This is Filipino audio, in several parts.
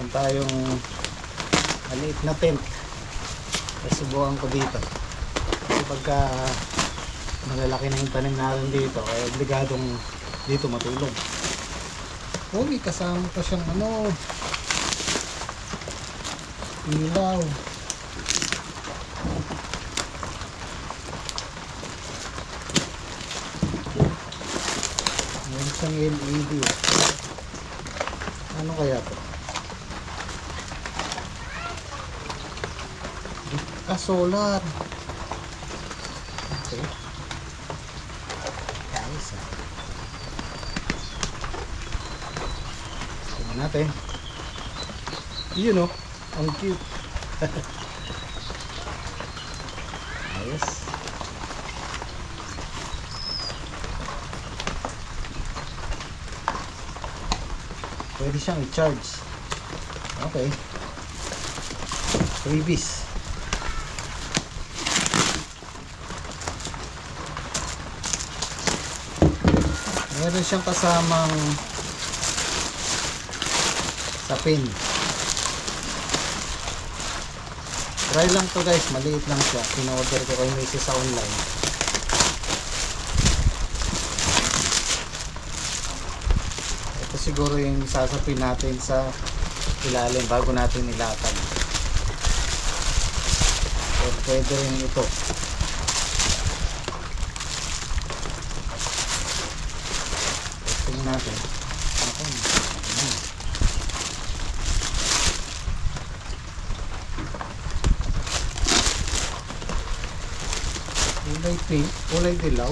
meron tayong maliit na tent. Subukan ko dito kasi pagka malalaki na yung tanim natin dito ay obligadong dito matulog. Uy, kasama pa siyang ilaw. Meron siyang LED. Ano kaya to? Solar. Okay. Ayos ah. Tingnan natin. Yun oh, ang cute. Ayos. Pwede siyang i-charge. Okay. Freebies. Meron siyang kasamang sapin. Try lang to guys, maliit lang siya. Pina-order ko kay Macy's sa online. Ito siguro yung sasapin natin sa ilalim bago natin ilatag. So, pwede rin ito. Tingnan natin. Kulay pink, kulay dilaw.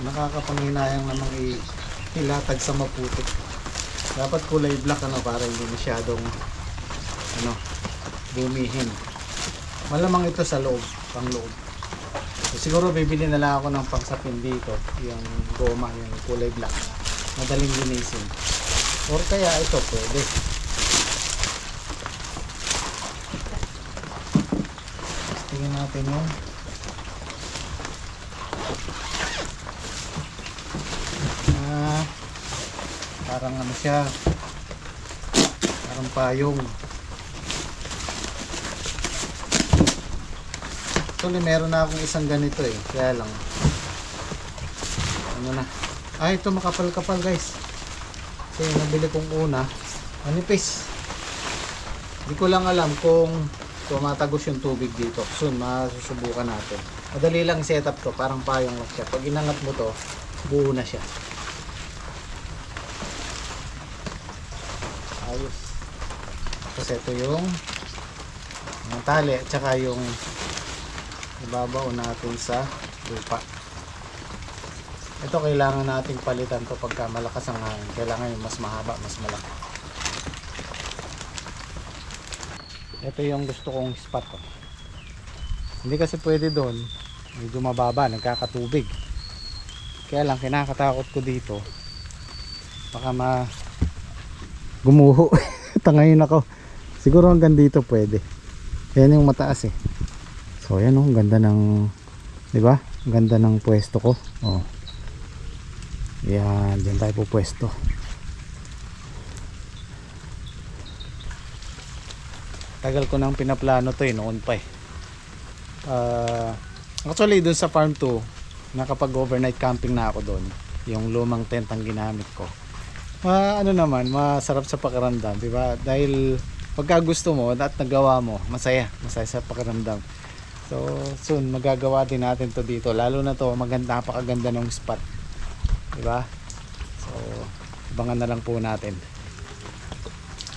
Nakakapanghinayang namang ilatag sa maputik. Dapat kulay black para hindi masyadong bumihin. Malamang ito sa loob, pang loob. So, siguro bibili na lang ako ng pangsapin dito, yung goma, yung kulay black. Madaling linisin. Or kaya ito pwede. Tingnan natin yun. Parang siya, parang payong. Actually meron na akong isang ganito kaya lang ito makapal-kapal guys. Kasi nabili kong una manipis. Hindi ko lang alam kung tumatagos yung tubig dito. Soon masusubukan natin. Madali lang setup to, parang payong lang siya. Pag inangat mo to, buo na siya. Ayos. Kasi ito yung tali at saka yung ibabaw natin sa lupa. Ito kailangan nating palitan to pagka malakas ang hangin. Kailangan yung mas mahaba, mas malaki. Ito yung gusto kong spot ko. Hindi kasi pwede doon, medyo mababa, nagkakatubig. Kaya lang kinakatakot ko dito baka gumuho. Tangayin ako. Siguro hanggang dito pwede. Yan yung mataas So yan ang ganda ng, di ba? Ang ganda ng pwesto ko. Yan, diyan tayo po pwesto. Tagal ko nang pinaplano to noon pa Actually dun sa farm 2 nakapag overnight camping na ako doon. Yung lumang tent ang ginamit ko. Masarap sa pakiramdam, di ba? Dahil pagka gusto mo at nagawa mo, masaya sa pakiramdam. So soon magagawa din natin to dito, lalo na to maganda, napakaganda ng spot, di ba? So abangan na lang po natin.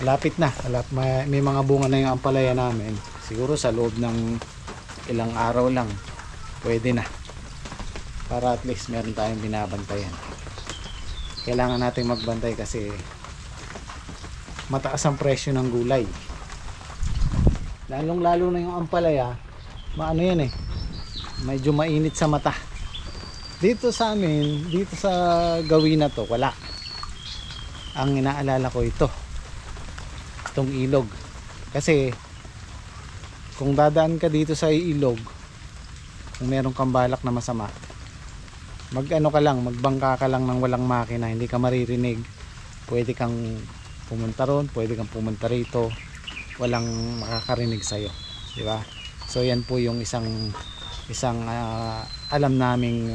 Lapit na, may mga bunga na yung ampalaya namin. Siguro sa loob ng ilang araw lang pwede na, para at least meron tayong binabantayan. Kailangan natin magbantay kasi mataas ang presyo ng gulay, lalong lalo na yung ampalaya. Medyo mainit sa mata. Dito sa amin, dito sa gawin na to, wala. Ang inaalala ko itong ilog. Kasi kung dadaan ka dito sa ilog, kung meron kang balak na masama, Mag-ano ka lang, magbangka ka lang ng walang makina, hindi ka maririnig. Pwede kang pumunta ron, pwede kang pumunta rito, walang makakarinig sa'yo, di ba? So yan po yung isang alam naming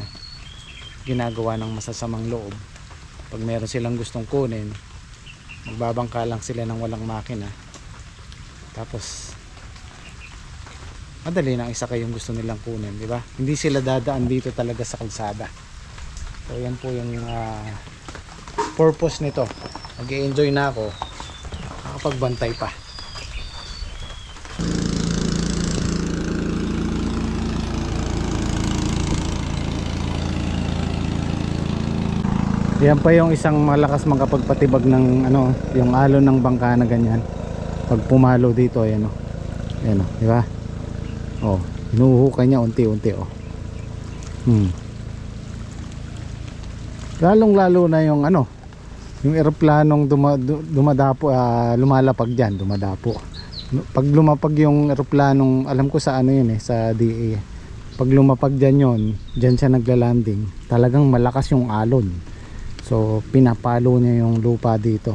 ginagawa ng masasamang loob. Pag meron silang gustong kunin, magbabangka lang sila ng walang makina, tapos madali na isa kayong gusto nilang kunin, di ba? Hindi sila dadaan dito talaga sa kalsada. So yan po yung purpose nito. Mag-i-enjoy na ako, nakapagbantay pa. Yan pa yung isang malakas makapagpatibag ng ano, yung alon ng bangka na ganyan. Pag pumalo dito, ayan o. Ayan o, di ba? Oh, hinuhukay niya unti-unti oh. Lalong-lalo na yung ano, yung eroplanong dumadapo, lumalapag diyan, dumadapo. Pag lumapag yung eroplanong, alam ko sa ano yun sa DA. Pag lumapag diyan yon, diyan siya nagla-landing. Talagang malakas yung alon. So pinapalo niya yung lupa dito.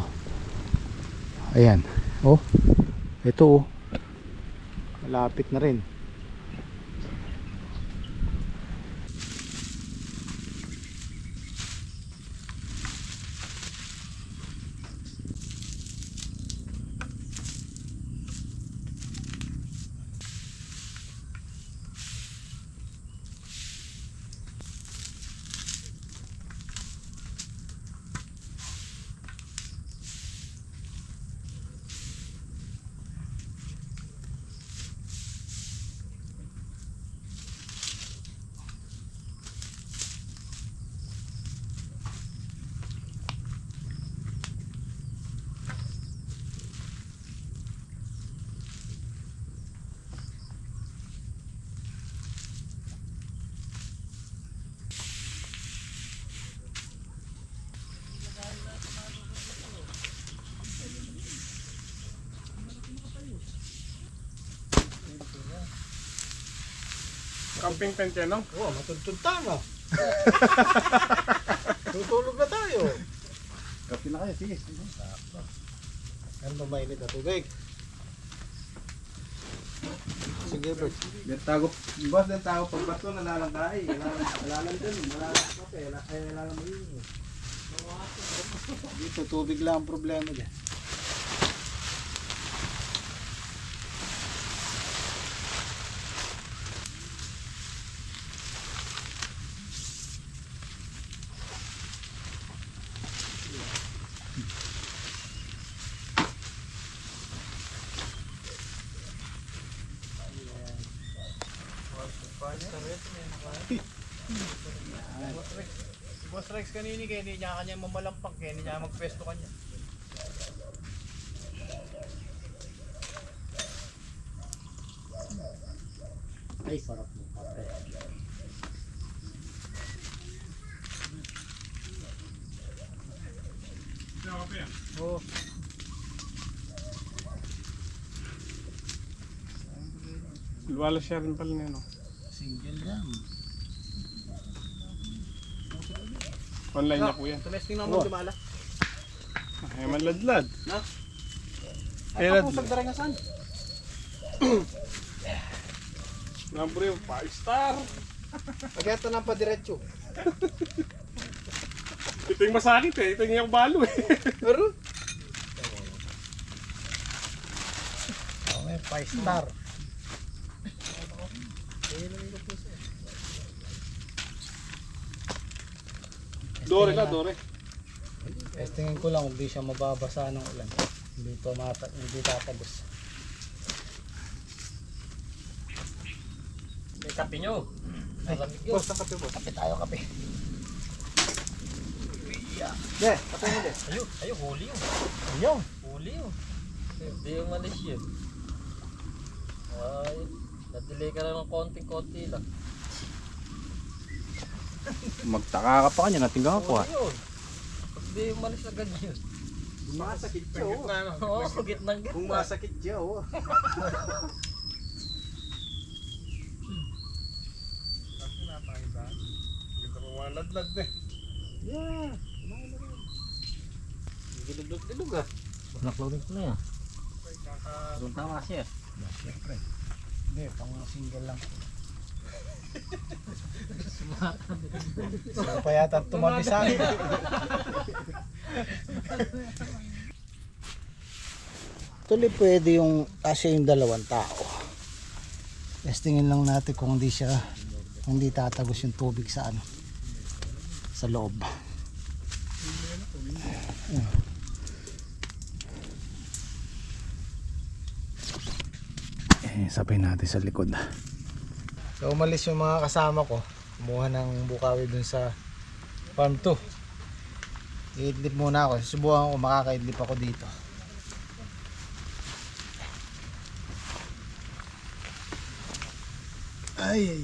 Ayan. Oh. Ito oh. Malapit na rin. Camping tent yan, no? Oh, matuntun tama. Tutulog na tayo. Kapi na kayo, sige. Ano ba mainit na tubig? Sige, Bert. Tago, boss, tago pag bato, nalalangkay. Nalalang dun, nalalang kape, nalalang mo yun. Dito, tubig lang ang problema dyan. Si Boss Rex kanini kaya hindi niya kanya mamalampak kaya hindi niya magpwesto kanya. Ay, sarap ng kape. Oo. Wala siya rin pala niya, no? Single yan. Online niya po yan. Tumesting naman lumala. Ay, manladlad. Na? Ay, Ay, kapusag daray nga saan? Nabro yung 5-star. Pagkita na pa diretso. Ito yung masakit eh. Ito yung balo eh. Pero? Okay, 5 star. Dore ka, dore. Testingin ko lang kung di siya mababasa ng ulan. Hindi tatagos. May kape nyo. Boss, ang kape boss. Kape tayo, kape. De, kape mo de. Ayo, huli yun. Ayun. Huli yun. Hindi yung malis yun. Ay, na-delay ka lang ng konting-konti lang. Magtaka ka pa kanya, natinggan ko Huli yun. Hindi yung malis agad yun. Masakit siya oh. Oo, gitnang gitna. Kung masakit siya oh. Ladlad na. Yeah. Dilog-dilog ah. Naklawin ko na yan. Doon tama siya. Siyempre. Hindi, pang single lang. Sino pa yata tumabi sa akin? Tuloy pwede yung kasi yung dalawang tao. Testingin lang natin kung hindi tatagos yung tubig sa ano, sa loob. Sabay natin sa likod. So umalis yung mga kasama ko, kumuha ng bukawi dun sa farm 2. I-idlip muna ako, subukan ko makaka-idlip ako dito. Ay.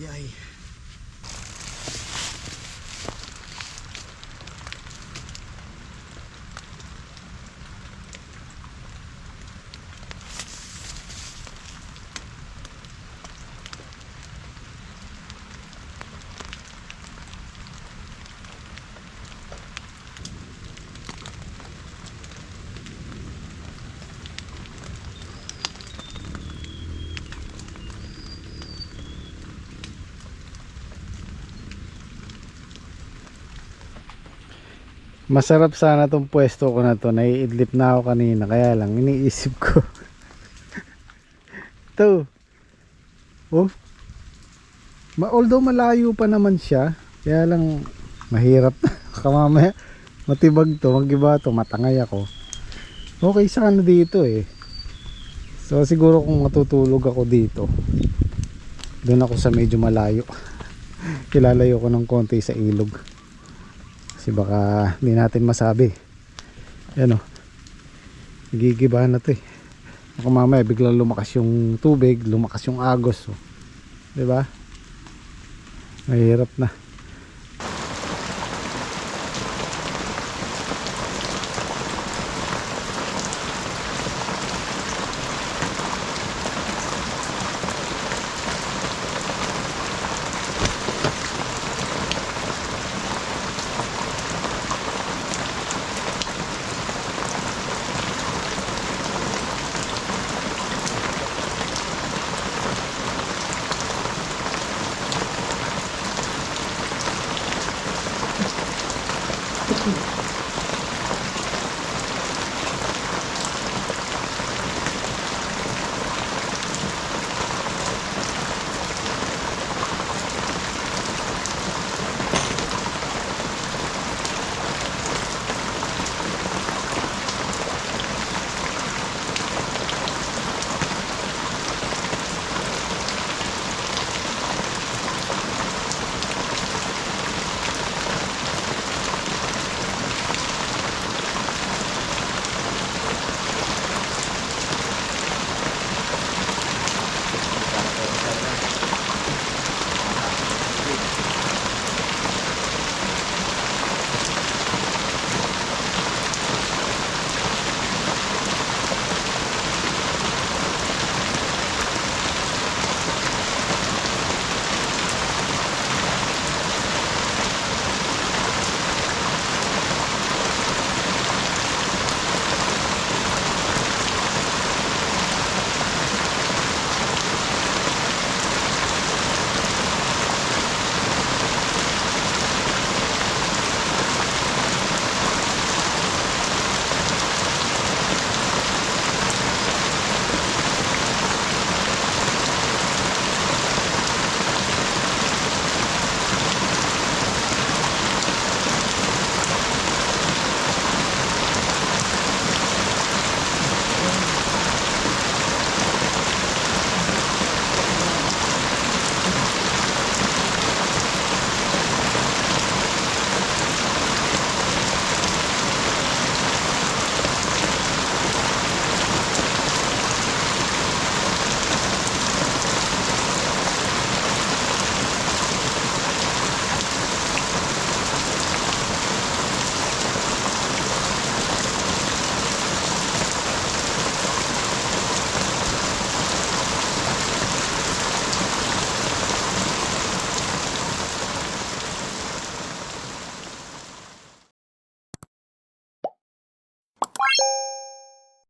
Masarap sana tong pwesto ko na to. Naiidlip na ako kanina, kaya lang iniisip ko. Ito. Oh. Although malayo pa naman siya, kaya lang mahirap na. Kamamaya matibag to, magiba to, matangay ako. Okay sana dito eh. So siguro kung matutulog ako dito, doon ako sa medyo malayo. Kilalayo ko ng konti sa ilog. Kasi baka hindi natin masabi. Yan o. Nagigibahan na to eh. Baka mamaya biglang lumakas yung tubig, lumakas yung agos. Oh. Diba? Mahirap na.